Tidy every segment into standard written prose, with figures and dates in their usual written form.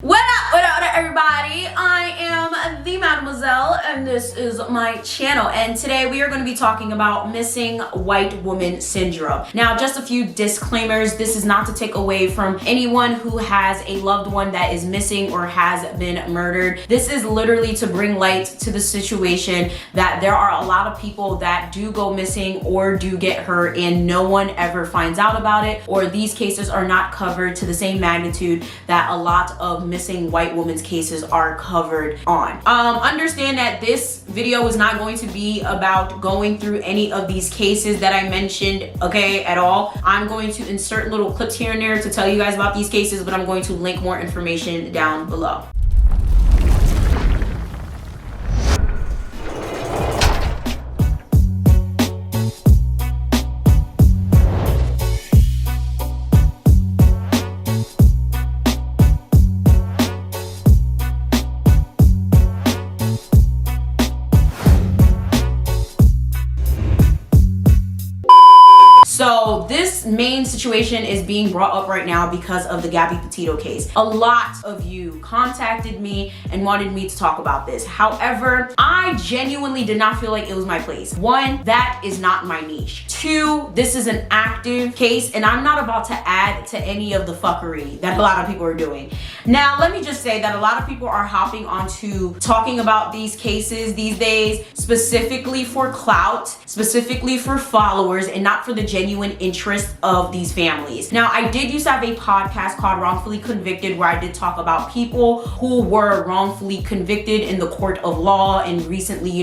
What up, everybody? I am the Mademoiselle, and this is my channel. And today we are going to be talking about missing white woman syndrome. Now, just a few disclaimers. This is not to take away from anyone who has a loved one that is missing or has been murdered. This is literally to bring light to the situation that there are a lot of people that do go missing or do get hurt and no one ever finds out about it, or these cases are not covered to the same magnitude that a lot of missing white women's cases are covered on. Understand that this video is not going to be about going through any of these cases that I mentioned, okay, at all. I'm going to insert little clips here and there to tell you guys about these cases, but I'm going to link more information down below. So this main situation is being brought up right now because of the Gabby Petito case. A lot of you contacted me and wanted me to talk about this. However, I genuinely did not feel like it was my place. One, that is not my niche. Two, this is an active case and I'm not about to add to any of the fuckery that a lot of people are doing. Now, let me just say that a lot of people are hopping onto talking about these cases these days, specifically for clout, specifically for followers, and not for the genuine interest of these families. Now, I did used to have a podcast called Wrongfully Convicted where I did talk about people who were wrongfully convicted in the court of law and recently,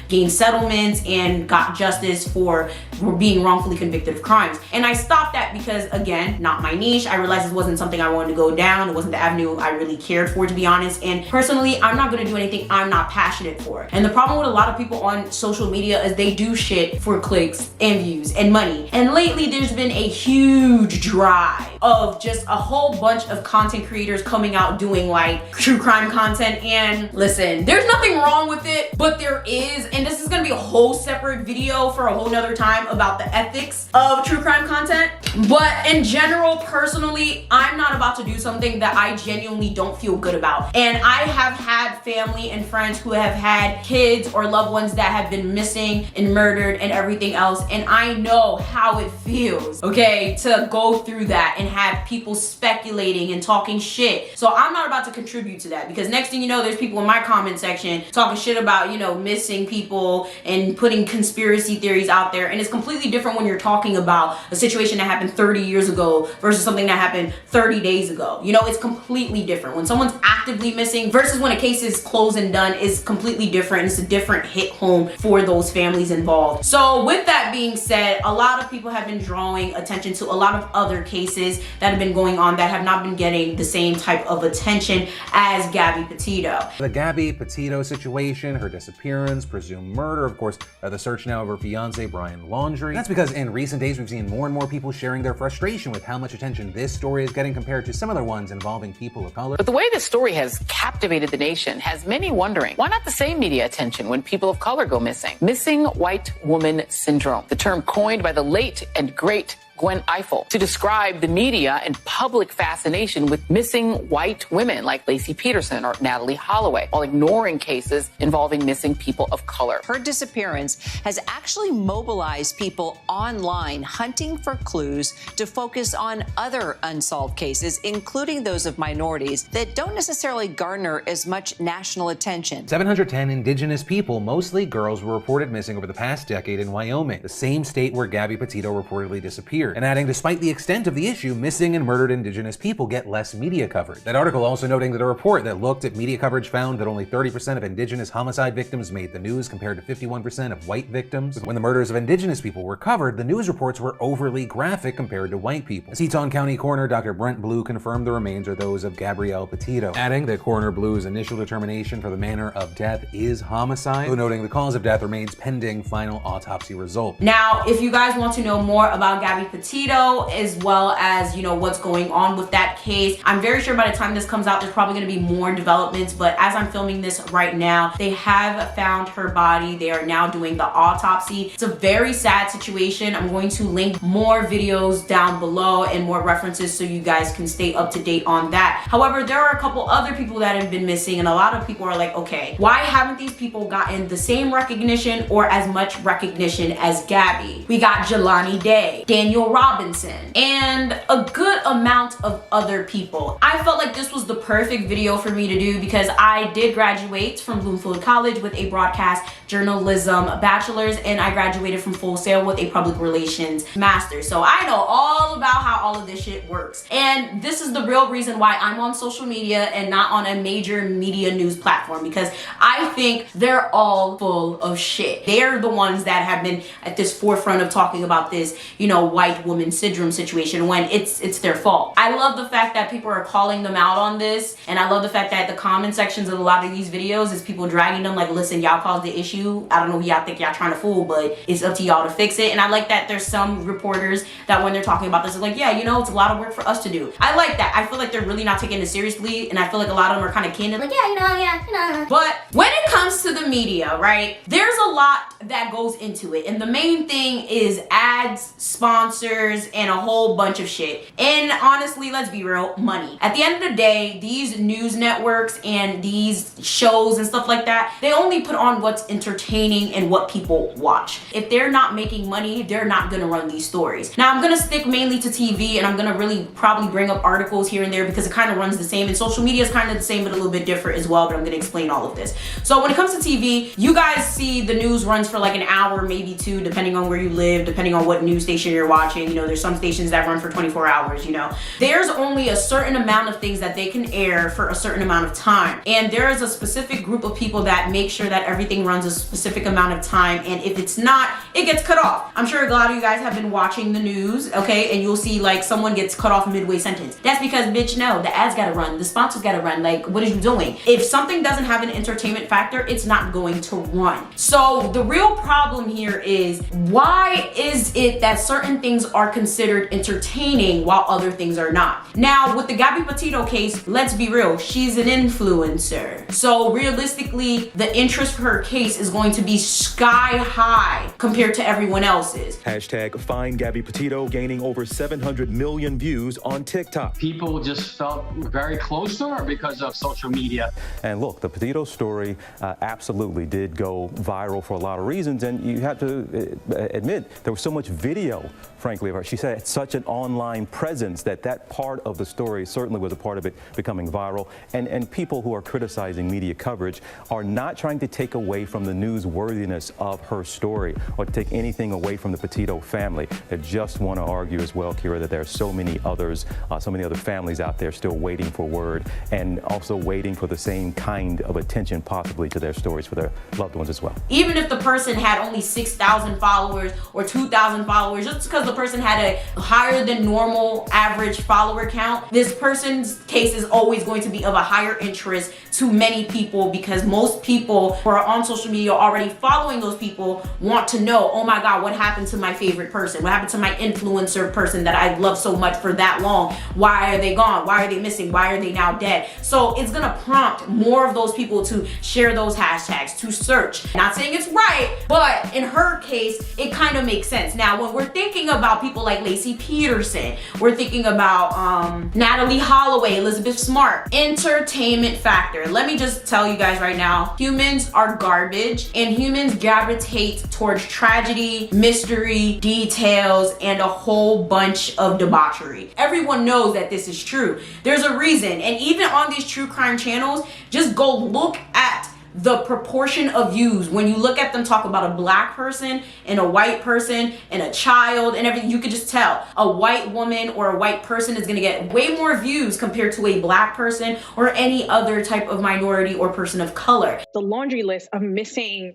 gained settlements and got justice for being wrongfully convicted of crimes. And I stopped that because, again, not my niche. I realized it wasn't something I wanted to go down. It wasn't the avenue I really cared for, to be honest. And personally, I'm not gonna do anything I'm not passionate for. And the problem with a lot of people on social media is they do shit for clicks and views and money. And lately, there's been a huge drive of just a whole bunch of content creators coming out doing like true crime content. And listen, there's nothing wrong with it, but there is, and this is gonna be a whole separate video for a whole nother time about the ethics of true crime content. But in general, personally, I'm not about to do something that I genuinely don't feel good about. And I have had family and friends who have had kids or loved ones that have been missing and murdered and everything else. And I know how it feels, okay, to go through that and have people speculating and talking shit. So I'm not about to contribute to that, because next thing you know, there's people in my comment section talking shit about, missing people and putting conspiracy theories out there. And it's completely different when you're talking about a situation that happened 30 years ago versus something that happened 30 days ago. It's completely different. When someone's actively missing versus when a case is closed and done is completely different. It's a different hit home for those families involved. So with that being said, a lot of people have been drawing attention to a lot of other cases that have been going on that have not been getting the same type of attention as Gabby Petito. The Gabby Petito situation, her disappearance, presumed murder, of course, the search now of her fiance, Brian Laundrie. That's because in recent days, we've seen more and more people sharing their frustration with how much attention this story is getting compared to similar ones involving people of color. But the way this story has captivated the nation has many wondering, why not the same media attention when people of color go missing? Missing white woman syndrome, the term coined by the late and great Gwen Ifill to describe the media and public fascination with missing white women like Laci Peterson or Natalee Holloway, while ignoring cases involving missing people of color. Her disappearance has actually mobilized people online hunting for clues to focus on other unsolved cases, including those of minorities that don't necessarily garner as much national attention. 710 indigenous people, mostly girls, were reported missing over the past decade in Wyoming, the same state where Gabby Petito reportedly disappeared. And adding, despite the extent of the issue, missing and murdered indigenous people get less media coverage. That article also noting that a report that looked at media coverage found that only 30% of indigenous homicide victims made the news compared to 51% of white victims. When the murders of indigenous people were covered, the news reports were overly graphic compared to white people. Teton County Coroner Dr. Brent Blue confirmed the remains are those of Gabrielle Petito, adding that Coroner Blue's initial determination for the manner of death is homicide, though noting the cause of death remains pending final autopsy result. Now, if you guys want to know more about Gabby Petito, as well as, you know, what's going on with that case. I'm very sure by the time this comes out, there's probably going to be more developments, but as I'm filming this right now, they have found her body. They are now doing the autopsy. It's a very sad situation. I'm going to link more videos down below and more references so you guys can stay up to date on that. However, there are a couple other people that have been missing, and a lot of people are like, okay, why haven't these people gotten the same recognition or as much recognition as Gabby? We got Jelani Day, Daniel Robinson, and a good amount of other people. I felt like this was the perfect video for me to do because I did graduate from Bloomfield College with a broadcast journalism bachelor's, and I graduated from Full Sail with a public relations master's. So I know all about how all of this shit works. And this is the real reason why I'm on social media and not on a major media news platform, because I think they're all full of shit. They're the ones that have been at this forefront of talking about this, you know, white woman syndrome situation when it's their fault. I love the fact that people are calling them out on this, and I love the fact that the comment sections of a lot of these videos is people dragging them like, listen, y'all caused the issue. I don't know who y'all think y'all trying to fool, but it's up to y'all to fix it. And I like that there's some reporters that when they're talking about this, are like, yeah, you know, it's a lot of work for us to do. I like that. I feel like they're really not taking it seriously, and I feel like a lot of them are kind of candid, like, yeah. But when it comes to the media, right, there's a lot that goes into it, and the main thing is ads, sponsors, and a whole bunch of shit. And honestly, let's be real, money. At the end of the day, these news networks and these shows and stuff like that, they only put on what's entertaining and what people watch. If they're not making money, they're not gonna run these stories. Now, I'm gonna stick mainly to TV, and I'm gonna really probably bring up articles here and there because it kind of runs the same, and social media is kind of the same but a little bit different as well, but I'm gonna explain all of this. So when it comes to TV, you guys see the news runs for like an hour, maybe two, depending on where you live, depending on what news station you're watching. You know, there's some stations that run for 24 hours, you know. There's only a certain amount of things that they can air for a certain amount of time, and there is a specific group of people that make sure that everything runs a specific amount of time, and if it's not, it gets cut off. I'm sure a lot of you guys have been watching the news, okay, and you'll see like someone gets cut off midway sentence. That's because, bitch, no, the ads gotta run, the sponsors gotta run. Like, what are you doing? If something doesn't have an entertainment factor, it's not going to run. So the real problem here is, why is it that certain things are considered entertaining while other things are not? Now, with the Gabby Petito case, let's be real, she's an influencer. So realistically, the interest for her case is going to be sky high compared to everyone else's. Hashtag find Gabby Petito gaining over 700 million views on TikTok. People just felt very close to her because of social media. And look, the Petito story absolutely did go viral for a lot of reasons, and you have to admit there was so much video, frankly, of her. She said such an online presence that part of the story certainly was a part of it becoming viral. And people who are criticizing media coverage are not trying to take away from the newsworthiness of her story or to take anything away from the Petito family. They just want to argue as well, Kira, that there are so many others, so many other families out there still waiting for word and also waiting for the same kind of attention possibly to their stories for their loved ones as well. Even if the person had only 6,000 followers or 2,000 followers, just because the person had a higher than normal average follower count, this person's case is always going to be of a higher interest to many people, because most people who are on social media already following those people want to know, oh my God, what happened to my favorite person? What happened to my influencer person that I love so much for that long? Why are they gone? Why are they missing? Why are they now dead? So it's gonna prompt more of those people to share those hashtags, to search. Not saying it's right, but in her case, it kind of makes sense. Now, when we're thinking about people like Lacey Peterson, we're thinking about Natalie Holloway, Elizabeth Smart, entertainment factor. Let me just tell you guys right now, humans are garbage, and humans gravitate towards tragedy, mystery, details, and a whole bunch of debauchery. Everyone knows that this is true. There's a reason, and even on these true crime channels, just go look at the proportion of views. When you look at them talk about a black person and a white person and a child and everything, you could just tell a white woman or a white person is gonna get way more views compared to a black person or any other type of minority or person of color. The laundry list of missing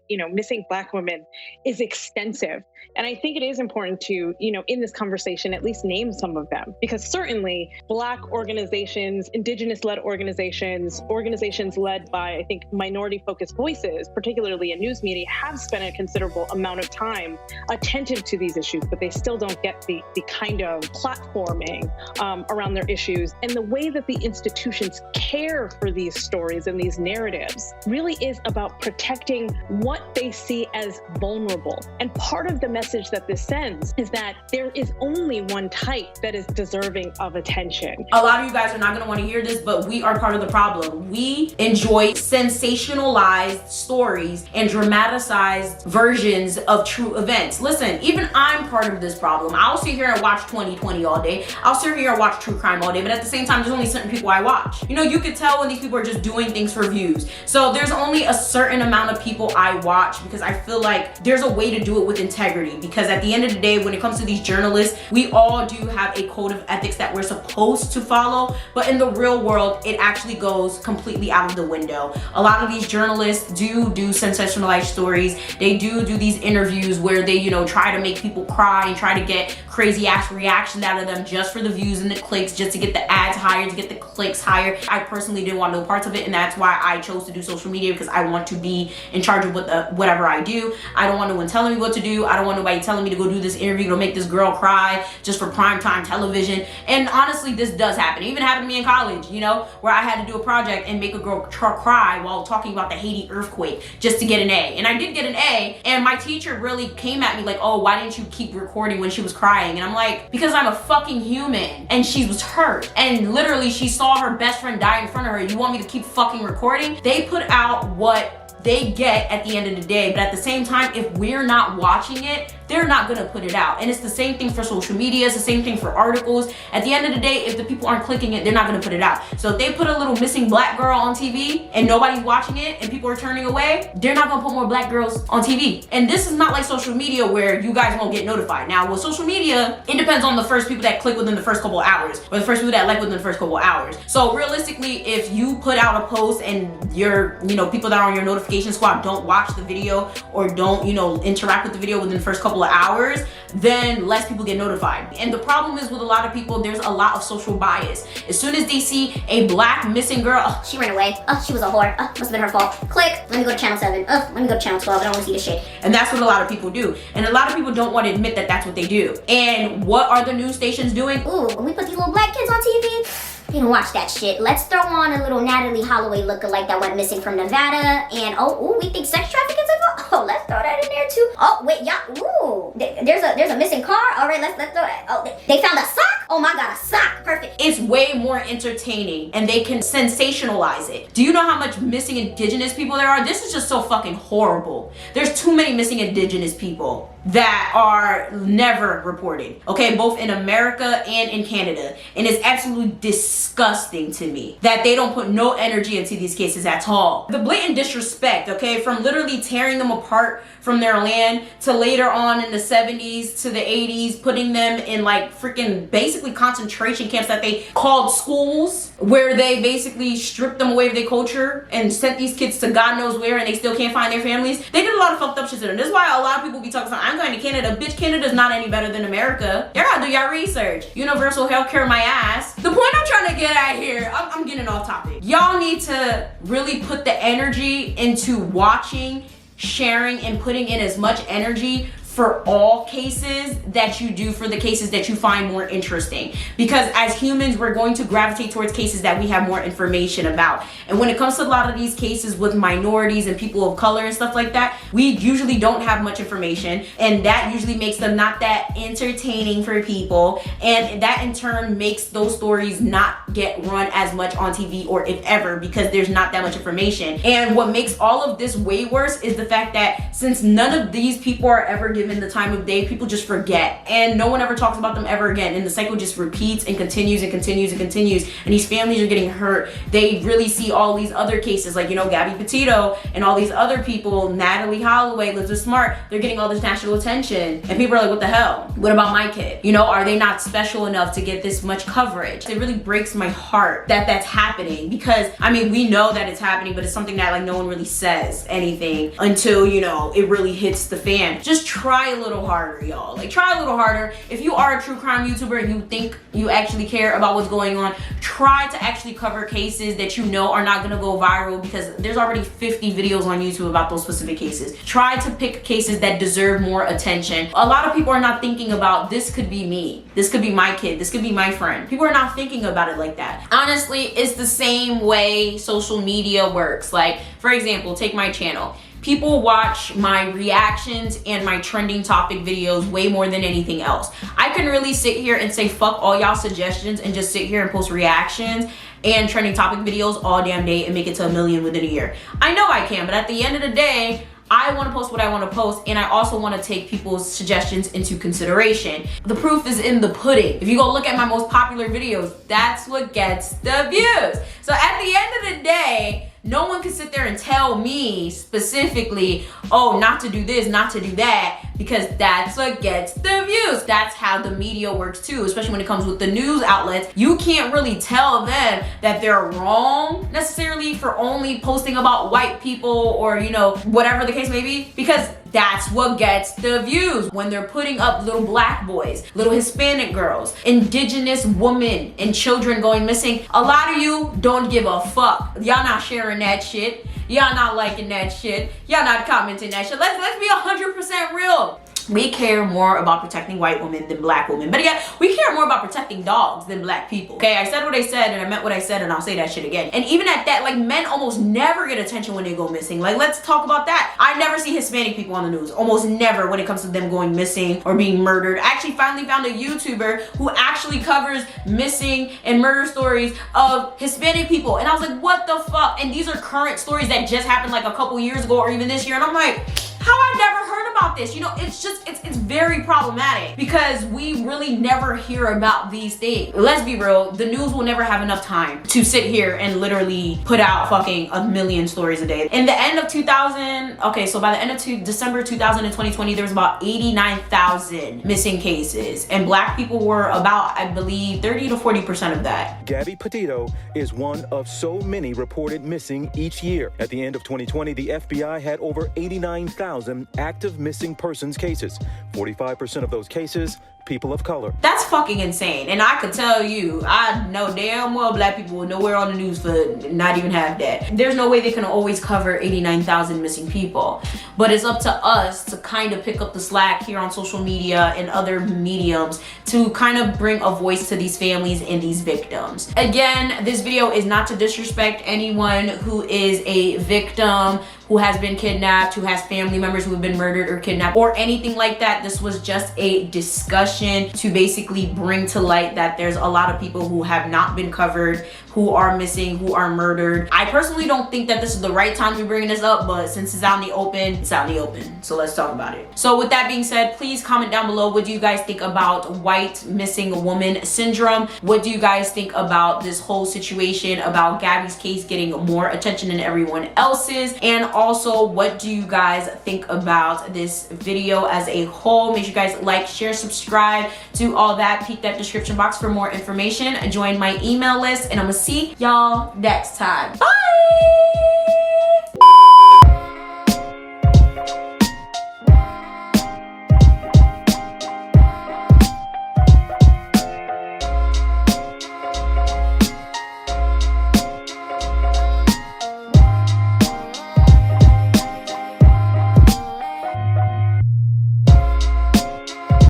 black women is extensive. And I think it is important to, in this conversation, at least name some of them, because certainly black organizations, indigenous-led organizations, organizations led by, I think, minority media-focused voices, particularly in news media, have spent a considerable amount of time attentive to these issues, but they still don't get the kind of platforming around their issues. And the way that the institutions care for these stories and these narratives really is about protecting what they see as vulnerable. And part of the message that this sends is that there is only one type that is deserving of attention. A lot of you guys are not going to want to hear this, but we are part of the problem. We enjoy sensationalized stories and dramatized versions of true events. Listen, even I'm part of this problem. I'll sit here and watch 2020 all day. I'll sit here and watch true crime all day, but at the same time, there's only certain people I watch. You know, you could tell when these people are just doing things for views. So there's only a certain amount of people I watch because I feel like there's a way to do it with integrity. Because at the end of the day, when it comes to these journalists, we all do have a code of ethics that we're supposed to follow, but in the real world, it actually goes completely out of the window. A lot of these journalists do sensationalized stories. They do these interviews where they, you know, try to make people cry and try to get crazy ass reactions out of them just for the views and the clicks, just to get the ads higher, to get the clicks higher. I personally didn't want no parts of it, and that's why I chose to do social media, because I want to be in charge of whatever I do. I don't want no one telling me what to do. I don't want nobody telling me to go do this interview to make this girl cry just for primetime television. And honestly, this does happen. It even happened to me in college, you know, where I had to do a project and make a girl cry while talking about the Haiti earthquake just to get an A. And I did get an A, and my teacher really came at me like, oh, why didn't you keep recording when she was crying? And I'm like, because I'm a fucking human, and she was hurt, and literally she saw her best friend die in front of her. You want me to keep fucking recording? They put out what they get at the end of the day, but at the same time, if we're not watching it, they're not gonna put it out. And it's the same thing for social media, it's the same thing for articles. At the end of the day, if the people aren't clicking it, they're not gonna put it out. So if they put a little missing black girl on TV and nobody's watching it and people are turning away, they're not gonna put more black girls on TV. And this is not like social media where you guys won't get notified. Now with social media, it depends on the first people that click within the first couple of hours, or the first people that like within the first couple of hours. So realistically, if you put out a post and your, you know, people that are on your notification squad don't watch the video or don't, you know, interact with the video within the first couple of hours, then less people get notified. And the problem is with a lot of people, there's a lot of social bias. As soon as they see a black missing girl, oh, she ran away, oh, she was a whore, oh, must have been her fault, click, let me go to channel 7, oh, let me go to channel 12, I don't want to see this shit. And that's what a lot of people do. And a lot of people don't want to admit that that's what they do. And what are the news stations doing? Ooh, when we put these little black kids on TV, they don't watch that shit. Let's throw on a little Natalie Holloway lookalike that went missing from Nevada, and oh, ooh, we think sex trafficking is involved. Oh, let's throw that in there too. Oh, wait, yeah, ooh, there's a missing car. All right, let's throw that. Oh, they found a sock. Oh my God, a sock, perfect. It's way more entertaining, and they can sensationalize it. Do you know how much missing indigenous people there are? This is just so fucking horrible. There's too many missing indigenous people that are never reported, okay, both in America and in Canada. And it's absolutely disgusting to me that they don't put no energy into these cases at all. The blatant disrespect, okay, from literally tearing them apart from their land to later on in the 70s to the 80s, putting them in like freaking basically concentration camps that they called schools, where they basically stripped them away of their culture and sent these kids to God knows where, and they still can't find their families. They did a lot of fucked up shit to them. This is why a lot of people be talking about, I'm going to Canada. Bitch, Canada's not any better than America. Y'all gotta do y'all research. Universal healthcare my ass. The point I'm trying to get at here, I'm getting off topic. Y'all need to really put the energy into watching, sharing, and putting in as much energy for all cases that you do for the cases that you find more interesting. Because as humans, we're going to gravitate towards cases that we have more information about. And when it comes to a lot of these cases with minorities and people of color and stuff like that, we usually don't have much information, and that usually makes them not that entertaining for people. And that in turn makes those stories not get run as much on TV, or if ever, because there's not that much information. And what makes all of this way worse is the fact that since none of these people are ever given the time of day, people just forget, and no one ever talks about them ever again, and the cycle just repeats and continues and continues and continues, and these families are getting hurt. They really see all these other cases, like, you know, Gabby Petito and all these other people, Natalie Holloway, Elizabeth Smart, they're getting all this national attention, and people are like, what the hell? What about my kid? You know, are they not special enough to get this much coverage? It really breaks my heart that that's happening, because I mean, we know that it's happening, but it's something that like no one really says anything until, you know, it really hits the fan. Just try try a little harder, y'all. Like, try a little harder. If you are a true crime YouTuber and you think you actually care about what's going on, try to actually cover cases that you know are not gonna go viral, because there's already 50 videos on YouTube about those specific cases. Try to pick cases that deserve more attention. A lot of people are not thinking about, this could be me, this could be my kid, this could be my friend. People are not thinking about it like that. Honestly, it's the same way social media works. Like, for example, take my channel. People watch my reactions and my trending topic videos way more than anything else. I can really sit here and say fuck all y'all suggestions and just sit here and post reactions and trending topic videos all damn day and make it to 1 million within a year. I know I can, but at the end of the day, I want to post what I want to post, and I also want to take people's suggestions into consideration. The proof is in the pudding. If you go look at my most popular videos, that's what gets the views. So at the end of the day, no one can sit there and tell me specifically, oh, not to do this, not to do that, because that's what gets the views. That's how the media works too, especially when it comes with the news outlets. You can't really tell them that they're wrong necessarily for only posting about white people or, you know, whatever the case may be, because that's what gets the views. When they're putting up little black boys, little Hispanic girls, indigenous women, and children going missing, a lot of you don't give a fuck. Y'all not sharing that shit. Y'all not liking that shit. Y'all not commenting that shit. Let's be 100% real. We care more about protecting white women than black women. But yeah, we care more about protecting dogs than black people. Okay, I said what I said and I meant what I said, and I'll say that shit again. And even at that, like, men almost never get attention when they go missing. Like, let's talk about that. I never see Hispanic people on the news. Almost never when it comes to them going missing or being murdered. I actually finally found a YouTuber who actually covers missing and murder stories of Hispanic people. And I was like, what the fuck? And these are current stories that just happened like a couple years ago or even this year. And I'm like, how I never heard about this? You know, it's just, it's very problematic because we really never hear about these things. Let's be real, the news will never have enough time to sit here and literally put out fucking 1 million stories a day. In the end of 2000, okay, so by the end of December 2020, there was about 89,000 missing cases, and black people were about, I believe, 30 to 40% of that. Gabby Petito is one of so many reported missing each year. At the end of 2020, the FBI had over 89,000 active missing persons cases. 45% of those cases, people of color. That's fucking insane. And I could tell you, I know damn well black people are nowhere on the news for not even half that. There's no way they can always cover 89,000 missing people. But it's up to us to kind of pick up the slack here on social media and other mediums to kind of bring a voice to these families and these victims. Again, this video is not to disrespect anyone who is a victim, who has been kidnapped, who has family members who have been murdered or kidnapped, or anything like that. This was just a discussion to basically bring to light that there's a lot of people who have not been covered, who are missing, who are murdered. I personally don't think that this is the right time to be bringing this up, but since it's out in the open, it's out in the open. So let's talk about it. So with that being said, please comment down below, what do you guys think about white missing woman syndrome? What do you guys think about this whole situation, about Gabby's case getting more attention than everyone else's? And also, what do you guys think about this video as a whole? Make sure you guys like, share, subscribe, do all that. Peek that description box for more information. Join my email list, and I'm gonna see y'all next time. Bye!